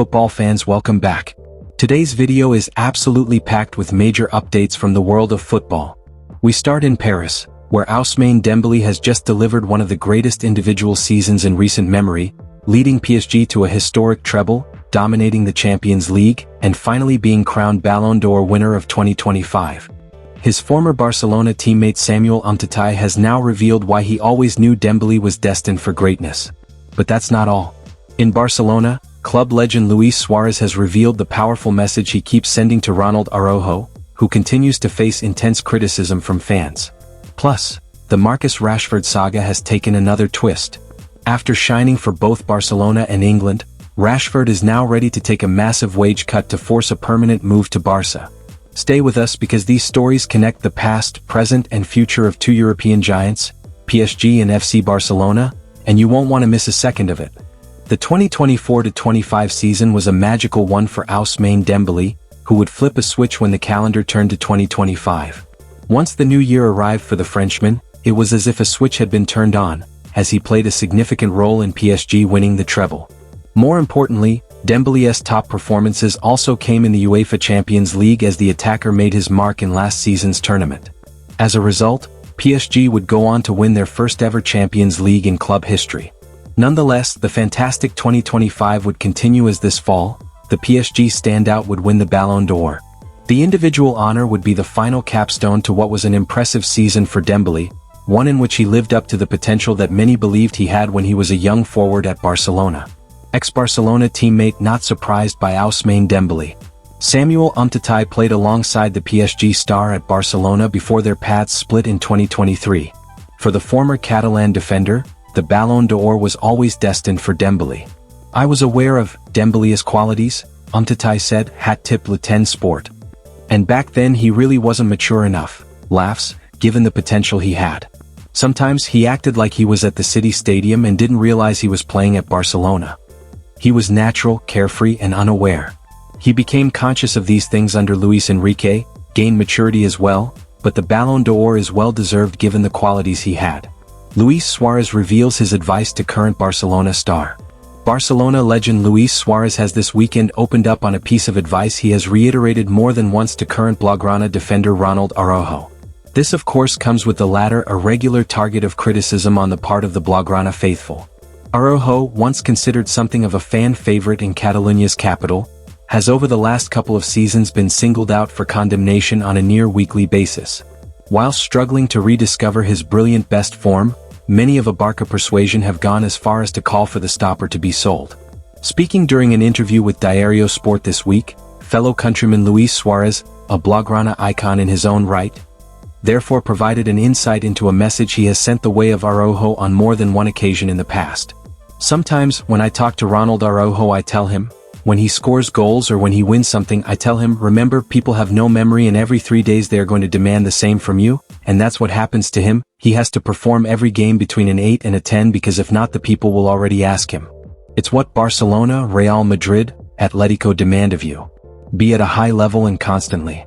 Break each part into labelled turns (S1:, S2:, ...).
S1: Football fans, welcome back. Today's video is absolutely packed with major updates from the world of football. We start in Paris, where Ousmane Dembélé has just delivered one of the greatest individual seasons in recent memory, leading PSG to a historic treble, dominating the Champions League, and finally being crowned Ballon d'Or winner of 2025. His former Barcelona teammate Samuel Umtiti has now revealed why he always knew Dembélé was destined for greatness. But that's not all. In Barcelona, club legend Luis Suarez has revealed the powerful message he keeps sending to Ronald Araujo, who continues to face intense criticism from fans. Plus, the Marcus Rashford saga has taken another twist. After shining for both Barcelona and England, Rashford is now ready to take a massive wage cut to force a permanent move to Barca. Stay with us because these stories connect the past, present and future of two European giants, PSG and FC Barcelona, and you won't want to miss a second of it. The 2024-25 season was a magical one for Ousmane Dembélé, who would flip a switch when the calendar turned to 2025. Once the new year arrived for the Frenchman, it was as if a switch had been turned on, as he played a significant role in PSG winning the treble. More importantly, Dembélé's top performances also came in the UEFA Champions League as the attacker made his mark in last season's tournament. As a result, PSG would go on to win their first ever Champions League in club history. Nonetheless, the fantastic 2025 would continue as this fall, the PSG standout would win the Ballon d'Or. The individual honor would be the final capstone to what was an impressive season for Dembélé, one in which he lived up to the potential that many believed he had when he was a young forward at Barcelona. Ex-Barcelona teammate not surprised by Ousmane Dembélé. Samuel Umtiti played alongside the PSG star at Barcelona before their paths split in 2023. For the former Catalan defender, the Ballon d'Or was always destined for Dembélé. "I was aware of Dembélé's qualities," Umtiti said, hat-tip Le 10 Sport. "And back then he really wasn't mature enough," laughs, given the potential he had. "Sometimes he acted like he was at the City Stadium and didn't realize he was playing at Barcelona. He was natural, carefree and unaware. He became conscious of these things under Luis Enrique, gained maturity as well, but the Ballon d'Or is well deserved given the qualities he had." Luis Suarez reveals his advice to current Barcelona star. Barcelona legend Luis Suarez has this weekend opened up on a piece of advice he has reiterated more than once to current Blaugrana defender Ronald Araujo. This of course comes with the latter a regular target of criticism on the part of the Blaugrana faithful. Araujo, once considered something of a fan favorite in Catalonia's capital, has over the last couple of seasons been singled out for condemnation on a near-weekly basis. While struggling to rediscover his brilliant best form, many of a Barca persuasion have gone as far as to call for the stopper to be sold. Speaking during an interview with Diario Sport this week, fellow countryman Luis Suarez, a Blaugrana icon in his own right, therefore provided an insight into a message he has sent the way of Araujo on more than one occasion in the past. "Sometimes, when I talk to Ronald Araujo I tell him, when he scores goals or when he wins something I tell him, remember people have no memory and every 3 days they are going to demand the same from you, and that's what happens to him. He has to perform every game between an 8 and a 10 because if not the people will already ask him. It's what Barcelona, Real Madrid, Atletico demand of you. Be at a high level and constantly."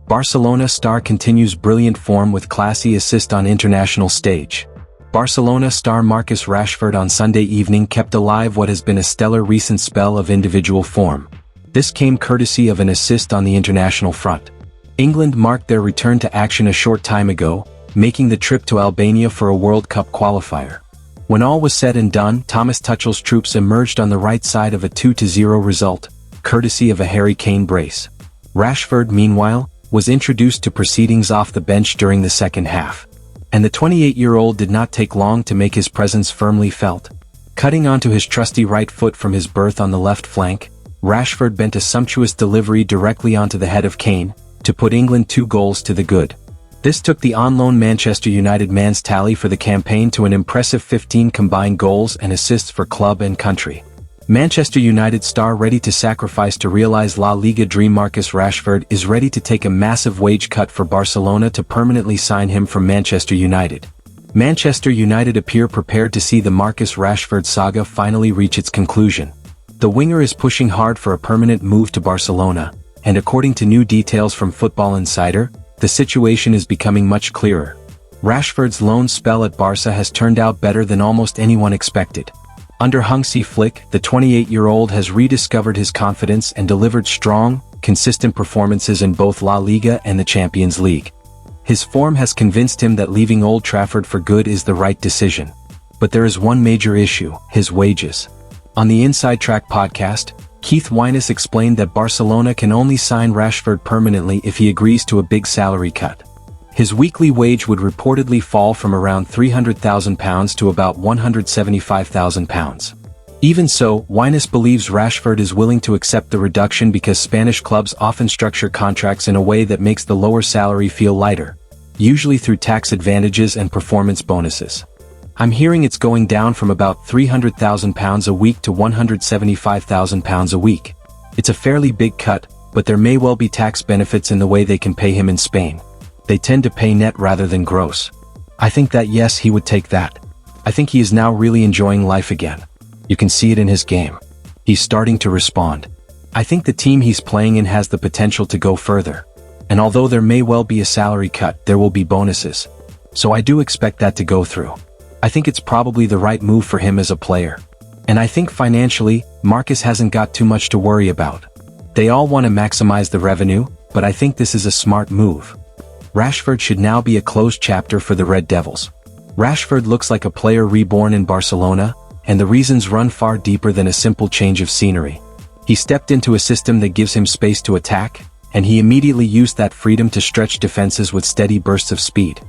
S1: Barcelona star continues brilliant form with classy assist on international stage. Barcelona star Marcus Rashford on Sunday evening kept alive what has been a stellar recent spell of individual form. This came courtesy of an assist on the international front. England marked their return to action a short time ago, making the trip to Albania for a World Cup qualifier. When all was said and done, Thomas Tuchel's troops emerged on the right side of a 2-0 result, courtesy of a Harry Kane brace. Rashford, meanwhile, was introduced to proceedings off the bench during the second half. And the 28-year-old did not take long to make his presence firmly felt. Cutting onto his trusty right foot from his berth on the left flank, Rashford bent a sumptuous delivery directly onto the head of Kane, to put England 2 goals to the good. This took the on-loan Manchester United man's tally for the campaign to an impressive 15 combined goals and assists for club and country. Manchester United star ready to sacrifice to realize La Liga dream Marcus Rashford is ready to take a massive wage cut for Barcelona to permanently sign him from Manchester United. Manchester United appear prepared to see the Marcus Rashford saga finally reach its conclusion. The winger is pushing hard for a permanent move to Barcelona, and according to new details from Football Insider, the situation is becoming much clearer. Rashford's loan spell at Barca has turned out better than almost anyone expected. Under Hansi Flick, the 28-year-old has rediscovered his confidence and delivered strong, consistent performances in both La Liga and the Champions League. His form has convinced him that leaving Old Trafford for good is the right decision. But there is one major issue: his wages. On the Inside Track podcast, Keith Wyness explained that Barcelona can only sign Rashford permanently if he agrees to a big salary cut. His weekly wage would reportedly fall from around £300,000 to about £175,000. Even so, Wyness believes Rashford is willing to accept the reduction because Spanish clubs often structure contracts in a way that makes the lower salary feel lighter, usually through tax advantages and performance bonuses. I'm hearing it's going down from about £300,000 a week to £175,000 a week. It's a fairly big cut, but there may well be tax benefits in the way they can pay him in Spain. They tend to pay net rather than gross. I think that yes, he would take that. I think he is now really enjoying life again. You can see it in his game. He's starting to respond. I think the team he's playing in has the potential to go further. And although there may well be a salary cut, there will be bonuses. So I do expect that to go through. I think it's probably the right move for him as a player. And I think financially, Marcus hasn't got too much to worry about. They all want to maximize the revenue, but I think this is a smart move. Rashford should now be a closed chapter for the Red Devils. Rashford looks like a player reborn in Barcelona, and the reasons run far deeper than a simple change of scenery. He stepped into a system that gives him space to attack, and he immediately used that freedom to stretch defenses with steady bursts of speed.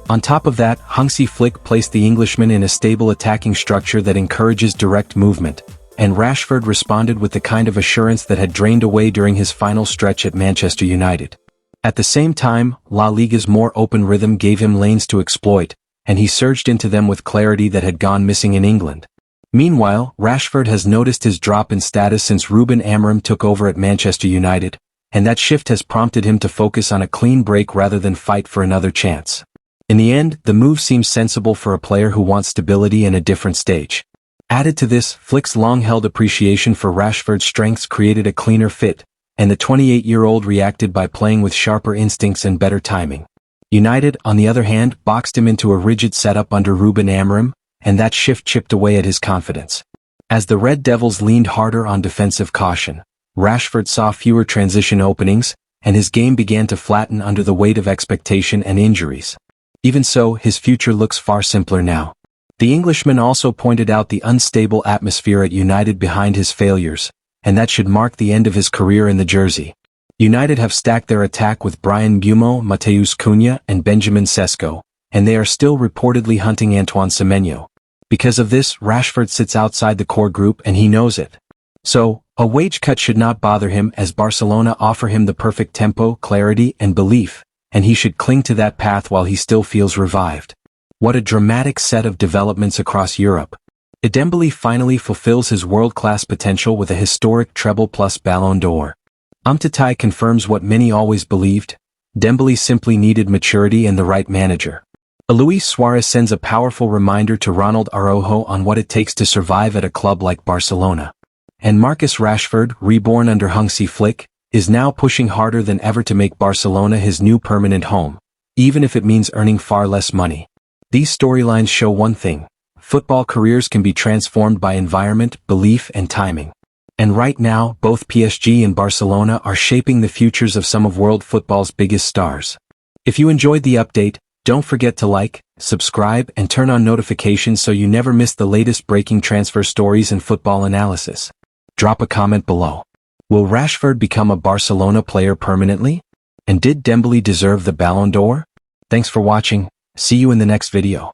S1: On top of that, Hansi Flick placed the Englishman in a stable attacking structure that encourages direct movement, and Rashford responded with the kind of assurance that had drained away during his final stretch at Manchester United. At the same time, La Liga's more open rhythm gave him lanes to exploit, and he surged into them with clarity that had gone missing in England. Meanwhile, Rashford has noticed his drop in status since Ruben Amorim took over at Manchester United, and that shift has prompted him to focus on a clean break rather than fight for another chance. In the end, the move seems sensible for a player who wants stability and a different stage. Added to this, Flick's long-held appreciation for Rashford's strengths created a cleaner fit, and the 28-year-old reacted by playing with sharper instincts and better timing. United, on the other hand, boxed him into a rigid setup under Ruben Amorim, and that shift chipped away at his confidence. As the Red Devils leaned harder on defensive caution, Rashford saw fewer transition openings, and his game began to flatten under the weight of expectation and injuries. Even so, his future looks far simpler now. The Englishman also pointed out the unstable atmosphere at United behind his failures, and that should mark the end of his career in the jersey. United have stacked their attack with Bryan Mbeumo, Matheus Cunha, and Benjamin Sesko, and they are still reportedly hunting Antoine Semenyo. Because of this, Rashford sits outside the core group and he knows it. So, a wage cut should not bother him as Barcelona offer him the perfect tempo, clarity, and belief, and he should cling to that path while he still feels revived. What a dramatic set of developments across Europe. Dembele finally fulfills his world-class potential with a historic treble plus Ballon d'Or. Umtiti confirms what many always believed: Dembele simply needed maturity and the right manager. Luis Suarez sends a powerful reminder to Ronald Araujo on what it takes to survive at a club like Barcelona. And Marcus Rashford, reborn under Hansi Flick, is now pushing harder than ever to make Barcelona his new permanent home, even if it means earning far less money. These storylines show one thing: football careers can be transformed by environment, belief, and timing. And right now, both PSG and Barcelona are shaping the futures of some of world football's biggest stars. If you enjoyed the update, don't forget to like, subscribe, and turn on notifications so you never miss the latest breaking transfer stories and football analysis. Drop a comment below. Will Rashford become a Barcelona player permanently? And did Dembele deserve the Ballon d'Or? Thanks for watching. See you in the next video.